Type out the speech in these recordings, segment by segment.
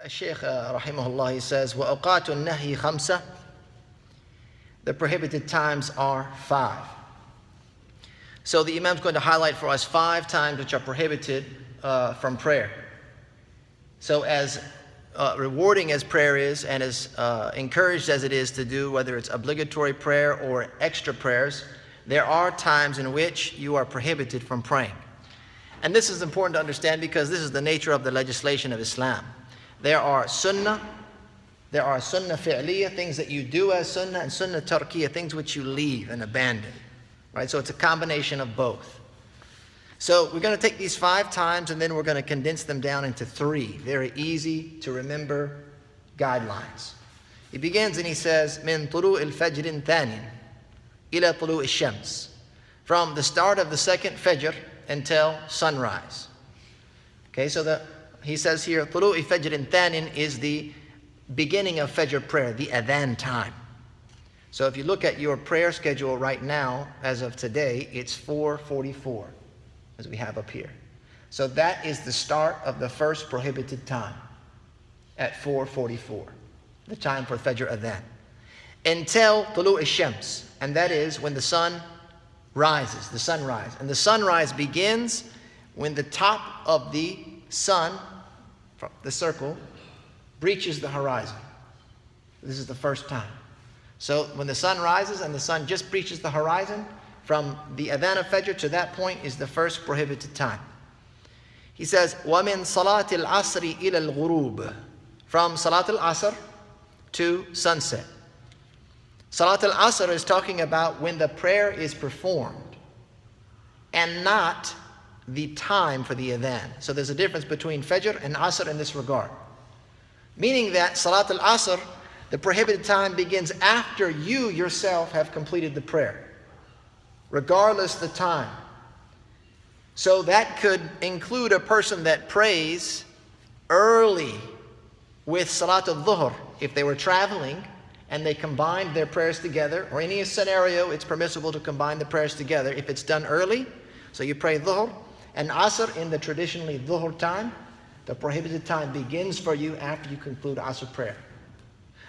Shaykh rahimahullah, he says, وَأَوْقَاتُ النَّهْيِ خَمْسَةٌ. The prohibited times are 5. So the Imam's going to highlight for us 5 times which are prohibited from prayer. So as rewarding as prayer is, and as encouraged as it is to do, whether it's obligatory prayer or extra prayers, there are times in which you are prohibited from praying. And this is important to understand because this is the nature of the legislation of Islam. There are sunnah fi'liyah, things that you do as sunnah, and sunnah tarkiyah, things which you leave and abandon. Right? So it's a combination of both. So we're going to take these 5 times and then we're going to condense them down into 3 very easy to remember guidelines. He begins and he says, من طلوع الفجر الثاني إلى طلوع الشمس. From the start of the second fajr until sunrise. Okay, so he says here, طلوع الفجر الثاني is the beginning of fajr prayer, the adhan time. So if you look at your prayer schedule right now, as of today, it's 4:44, as we have up here. So that is the start of the first prohibited time, at 4:44, the time for fajr adhan. Until طلوع الشمس, and that is when the sun rises, the sunrise. And the sunrise begins when the top of the sun, the circle, breaches the horizon. This is the first time. So when the sun rises and the sun just breaches the horizon, from the adhan of fajr to that point is the first prohibited time. He says, وَمِن صَلَاةِ الْعَصْرِ إِلَى الْغُرُوبِ. From Salat al-Asr to sunset. Salat al-Asr is talking about when the prayer is performed and not the time for the adhan. So there's a difference between fajr and asr in this regard. Meaning that Salat al-Asr, the prohibited time begins after you yourself have completed the prayer, regardless the time. So that could include a person that prays early with Salat al-Dhuhr if they were traveling and they combined their prayers together, or any scenario it's permissible to combine the prayers together if it's done early. So you pray Dhuhr and Asr in the traditionally Dhuhr time. The prohibited time begins for you after you conclude Asr prayer.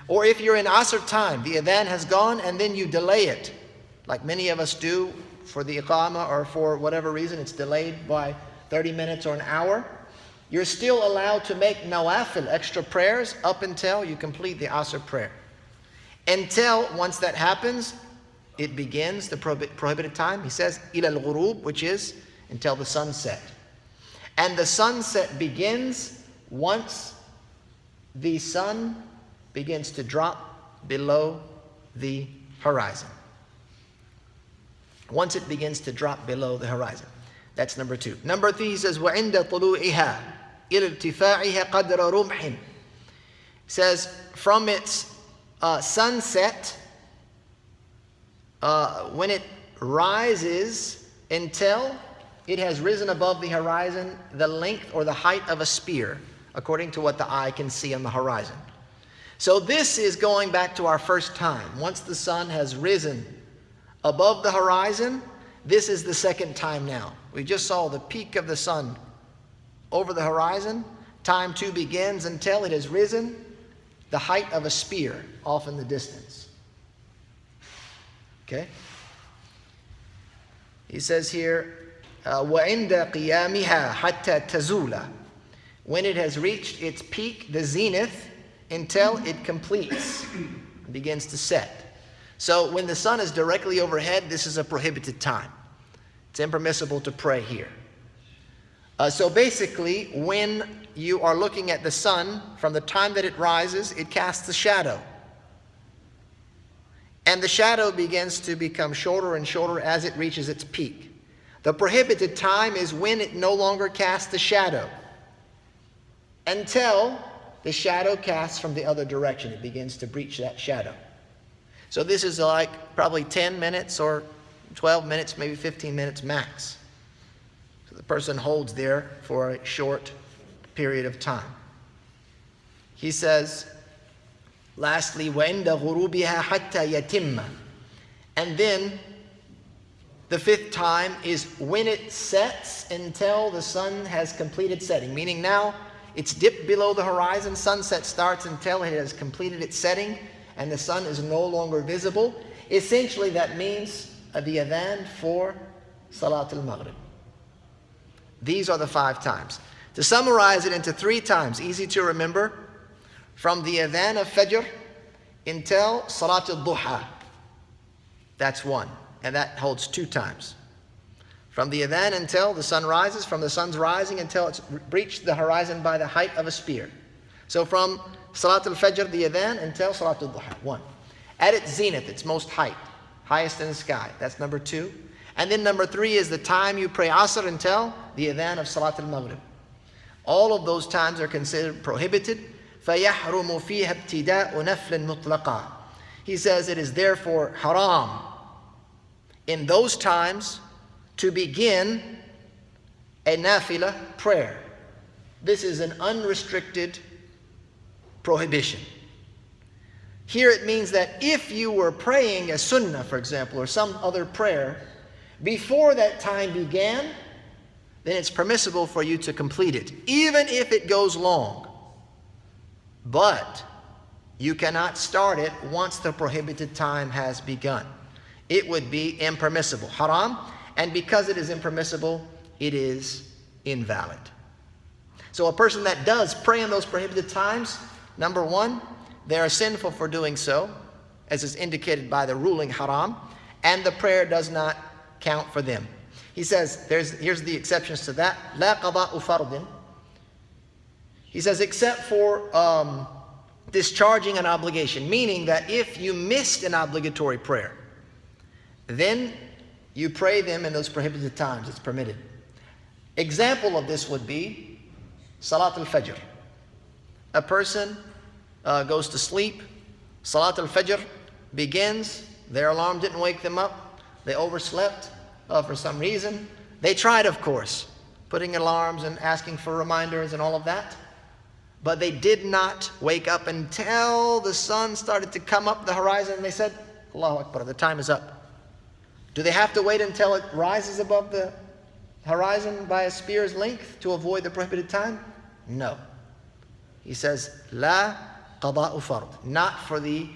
Or if you're in Asr time, the adhan has gone and then you delay it, like many of us do for the iqamah, or for whatever reason it's delayed by 30 minutes or an hour, you're still allowed to make nawafil, extra prayers, up until you complete the Asr prayer. Until, once that happens, it begins the prohibited time. He says, ila al-ghurub, which is until the sunset. And the sunset begins once the sun begins to drop below the horizon. Once it begins to drop below the horizon. That's number 2. Number 3, he says, وَعِنْدَ طُلُوعِهَا إِلَى ارْتِفَاعِهَا قَدْرَ رُمْحٍ. Says, from its sunset, when it rises until it has risen above the horizon, the length or the height of a spear, according to what the eye can see on the horizon. So this is going back to our first time. Once the sun has risen above the horizon, this is the second time now. We just saw the peak of the sun over the horizon. Time 2 begins until it has risen the height of a spear off in the distance. Okay? He says here, وَعِنْدَ قِيَامِهَا حَتَّى تَزُولَ. When it has reached its peak, the zenith, until it completes, begins to set. So when the sun is directly overhead, this is a prohibited time. It's impermissible to pray here. So basically, when you are looking at the sun, from the time that it rises, it casts a shadow. And the shadow begins to become shorter and shorter as it reaches its peak. The prohibited time is when it no longer casts the shadow, until the shadow casts from the other direction. It begins to breach that shadow. So this is like probably 10 minutes or 12 minutes, maybe 15 minutes max. So the person holds there for a short period of time. He says, lastly, وَعِنْدَ غُرُوبِهَا حَتَّى يَتِمَّ. And then the 5th time is when it sets until the sun has completed setting. Meaning now It's dipped below the horizon. Sunset starts until it has completed its setting and the sun is no longer visible. Essentially, that means the adhan for Salat al-Maghrib. These are the 5 times. To summarize it into 3 times, easy to remember, from the adhan of Fajr until Salat al-Duha. That's 1, and that holds 2 times. From the adhan until the sun rises, from the sun's rising until it's reached the horizon by the height of a spear. So from Salat al-Fajr, the adhan, until Salat al-Duha, 1. At its zenith, its most height, highest in the sky, that's number 2. And then number 3 is the time you pray Asr until the adhan of Salat al-Maghrib. All of those times are considered prohibited. فَيَحْرُمُ فِيهَا ابْتِدَاءُ نَفْلٍ مُطْلَقًا. He says it is therefore haram in those times to begin a nafila prayer. This is an unrestricted prohibition. Here it means that if you were praying a sunnah, for example, or some other prayer, before that time began, then it's permissible for you to complete it, even if it goes long. But you cannot start it once the prohibited time has begun. It would be impermissible, haram, and because it is impermissible, it is invalid. So a person that does pray in those prohibited times, number 1, they are sinful for doing so, as is indicated by the ruling haram, and the prayer does not count for them. He says, here's the exceptions to that. لا قضاء فرض. He says, except for discharging an obligation, meaning that if you missed an obligatory prayer, then you pray them in those prohibited times. It's permitted. Example of this would be Salat al-Fajr. A person goes to sleep. Salat al-Fajr begins. Their alarm didn't wake them up. They overslept for some reason. They tried, of course, putting alarms and asking for reminders and all of that. But they did not wake up until the sun started to come up the horizon. And they said, Allahu Akbar, the time is up. Do they have to wait until it rises above the horizon by a spear's length to avoid the prohibited time? No. He says, La qada'u fard. Not for the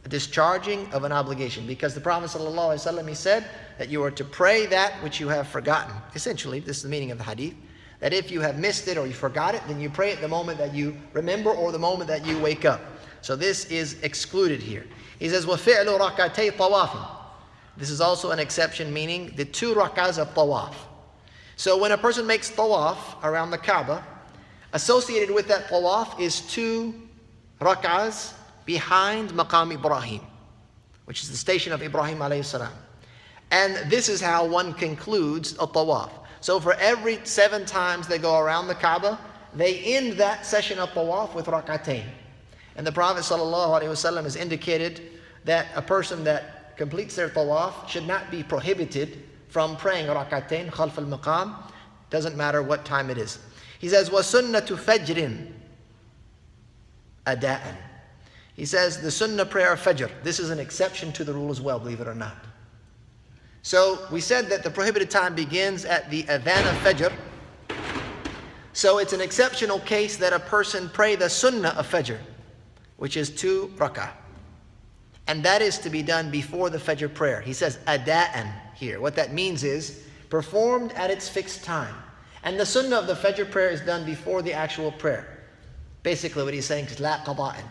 discharging of an obligation. Because the Prophet ﷺ, he said that you are to pray that which you have forgotten. Essentially, this is the meaning of the hadith. That if you have missed it or you forgot it, then you pray at the moment that you remember or the moment that you wake up. So this is excluded here. He says, وَفِعْلُ رَكَعْتَيْ طَوَافٍ. This is also an exception, meaning the 2 rak'ahs of tawaf. So when a person makes tawaf around the Kaaba, associated with that tawaf is 2 rak'ahs behind Maqam Ibrahim, which is the station of Ibrahim alayhi salam. And this is how one concludes a tawaf. So for every 7 times they go around the Kaaba, they end that session of tawaf with rak'atayn. And the Prophet ﷺ has indicated that a person that completes their tawaf should not be prohibited from praying rak'atayn khalf al-maqam. Doesn't matter what time it is. He says, وَسُنَّةُ فَجْرٍ أَدَاءً. He says the sunnah prayer of Fajr. This is an exception to the rule as well, believe it or not. So we said that the prohibited time begins at the adhan of Fajr. So it's an exceptional case that a person pray the sunnah of Fajr, which is 2 rak'ah. And that is to be done before the Fajr prayer. He says ada'an here. What that means is performed at its fixed time. And the sunnah of the Fajr prayer is done before the actual prayer. Basically what he's saying is la qada'an,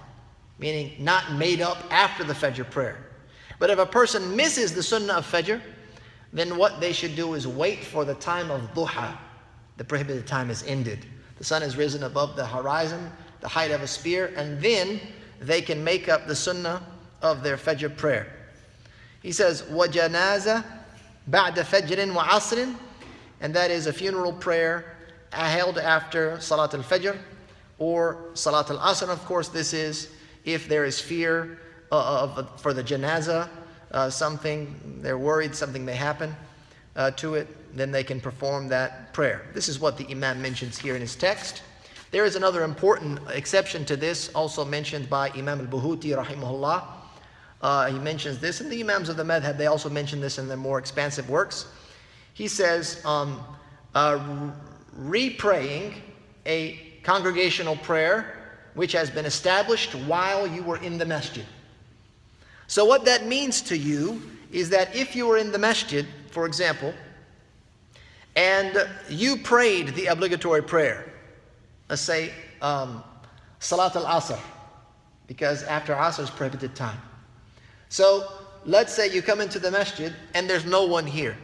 meaning not made up after the Fajr prayer. But if a person misses the sunnah of Fajr, then what they should do is wait for the time of duha. The prohibited time is ended. The sun has risen above the horizon, the height of a spear, and then they can make up the sunnah of their Fajr prayer. He says, وَجَنَازَ بَعْدَ فَجْرٍ وَعَصْرٍ, and that is a funeral prayer held after Salat al-Fajr or Salat al-Asr. Of course, this is if there is fear for the janazah, they're worried something may happen to it, then they can perform that prayer. This is what the Imam mentions here in his text. There is another important exception to this, also mentioned by Imam al-Buhuti rahimahullah. He mentions this, and the Imams of the Madhab, they also mention this in their more expansive works. He says, re-praying a congregational prayer which has been established while you were in the masjid. So what that means to you is that if you were in the masjid, for example, and you prayed the obligatory prayer, let's say Salat al-Asr, because after Asr is prohibited time. So let's say you come into the masjid and there's no one here.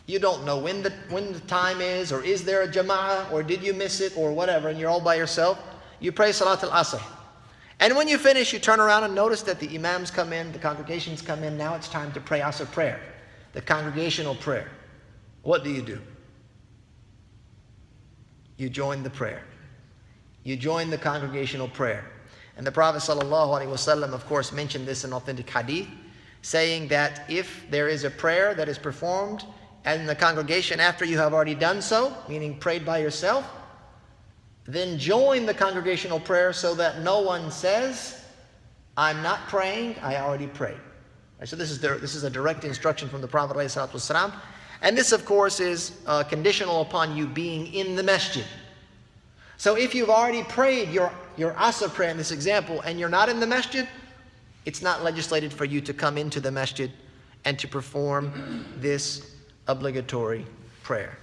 You don't know when the time is, or is there a jama'ah, or did you miss it, or whatever, and you're all by yourself. You pray Salat al-Asr. And when you finish, you turn around and notice that the imams come in, the congregations come in. Now it's time to pray Asr prayer, the congregational prayer. What do? You join the prayer. You join the congregational prayer. And the Prophet ﷺ, of course, mentioned this in authentic hadith, saying that if there is a prayer that is performed in the congregation after you have already done so, meaning prayed by yourself, then join the congregational prayer so that no one says, I'm not praying, I already prayed. Right, so this is a direct instruction from the Prophet ﷺ. And this, of course, is conditional upon you being in the masjid. So if you've already prayed your Asr prayer in this example and you're not in the masjid, it's not legislated for you to come into the masjid and to perform this obligatory prayer.